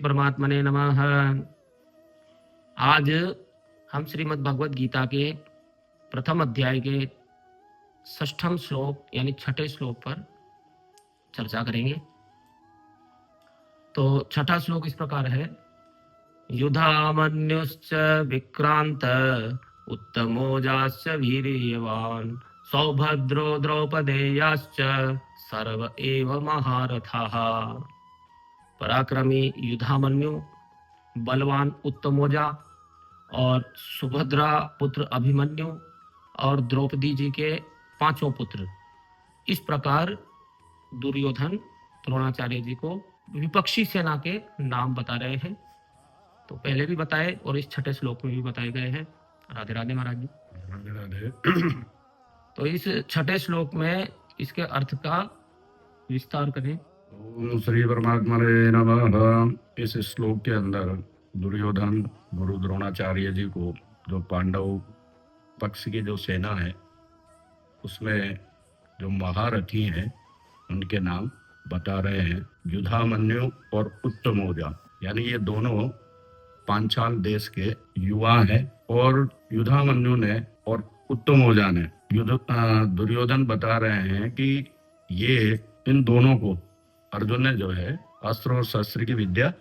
परमात्मने नमः। आज हम श्रीमद् भगवत गीता के प्रथम अध्याय के षष्ठम श्लोक यानी छठे श्लोक पर चर्चा करेंगे। तो छठा श्लोक इस प्रकार है, युधामन्युश्च विक्रांत उत्तमोजाश्च वीर्यवान् सौभद्रो द्रौपदेयाश्च सर्व एव महारथाः। पराक्रमी युधामन्यु, बलवान उत्तमोजा और सुभद्रा पुत्र अभिमन्यु और द्रौपदी जी के पांचों पुत्र, इस प्रकार दुर्योधन द्रोणाचार्य जी को विपक्षी सेना के नाम बता रहे हैं। तो पहले भी बताए और इस छठे श्लोक में भी बताए गए हैं। राधे राधे महाराज जी। राधे राधे। तो इस छठे श्लोक में इसके अर्थ का विस्तार करें। ओम श्री परमात्मने नमः। इस श्लोक के अंदर दुर्योधन गुरु द्रोणाचार्य जी को जो पांडव पक्ष की जो सेना है उसमें जो महारथी हैं उनके नाम बता रहे हैं। युधामन्यु और उत्तमोजा, यानी ये दोनों पांचाल देश के युवा हैं। और युधामन्यु ने और उत्तमोजा ने दुर्योधन बता रहे हैं कि ये इन दोनों को अर्जुन ने जो है अस्त्र और शस्त्र की विद्या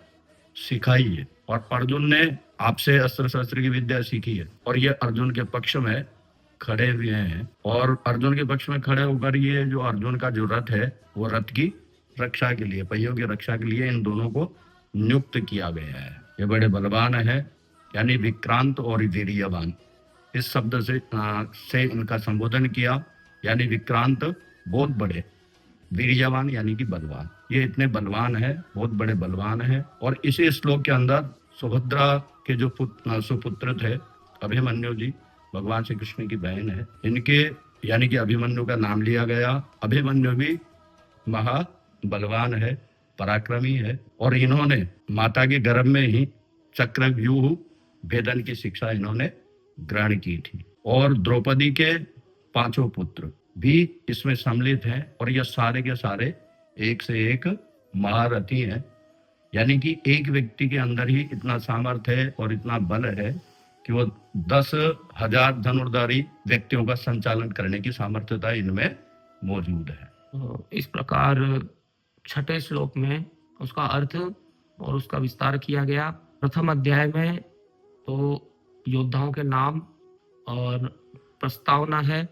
सिखाई है और अर्जुन ने आपसे अस्त्र शस्त्र की विद्या सीखी है और ये अर्जुन के पक्ष में खड़े हुए हैं। और अर्जुन के पक्ष में खड़े होकर ये जो अर्जुन का जो रथ है वो रथ की रक्षा के लिए, पहियों की रक्षा के लिए इन दोनों को नियुक्त किया गया है। ये बड़े बलवान है, यानी विक्रांत और वीर्यवान, इस शब्द से इनका संबोधन किया। यानी विक्रांत बहुत बड़े, वीर्यवान यानी कि बलवान। ये इतने बलवान है, बहुत बड़े बलवान है। और इसी श्लोक के अंदर सुभद्रा के जो सुपुत्र थे अभिमन्यु जी, भगवान श्री कृष्ण की बहन है, इनके यानी कि अभिमन्यु का नाम लिया गया। अभिमन्यु भी महा बलवान है, पराक्रमी है और इन्होंने माता के गर्भ में ही चक्रव्यूह भेदन की शिक्षा इन्होंने ग्रहण की थी। और द्रौपदी के पांचों पुत्र भी इसमें सम्मिलित हैं और ये सारे के सारे एक से एक महारथी हैं। यानी कि एक व्यक्ति के अंदर ही इतना सामर्थ्य है और इतना बल है कि वो 10,000 धनुर्धारी व्यक्तियों का संचालन करने की सामर्थ्यता इनमें मौजूद है। तो इस प्रकार छठे श्लोक में उसका अर्थ और उसका विस्तार किया गया। प्रथम अध्याय में तो योद्धाओं के नाम और प्रस्तावना है,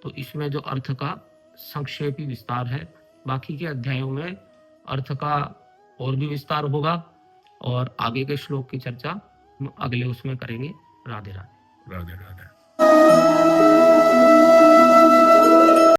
तो इसमें जो अर्थ का संक्षेपी विस्तार है। बाकी के अध्यायों में अर्थ का और भी विस्तार होगा और आगे के श्लोक की चर्चा हम अगले उसमें करेंगे। राधे राधे। राधे राधे।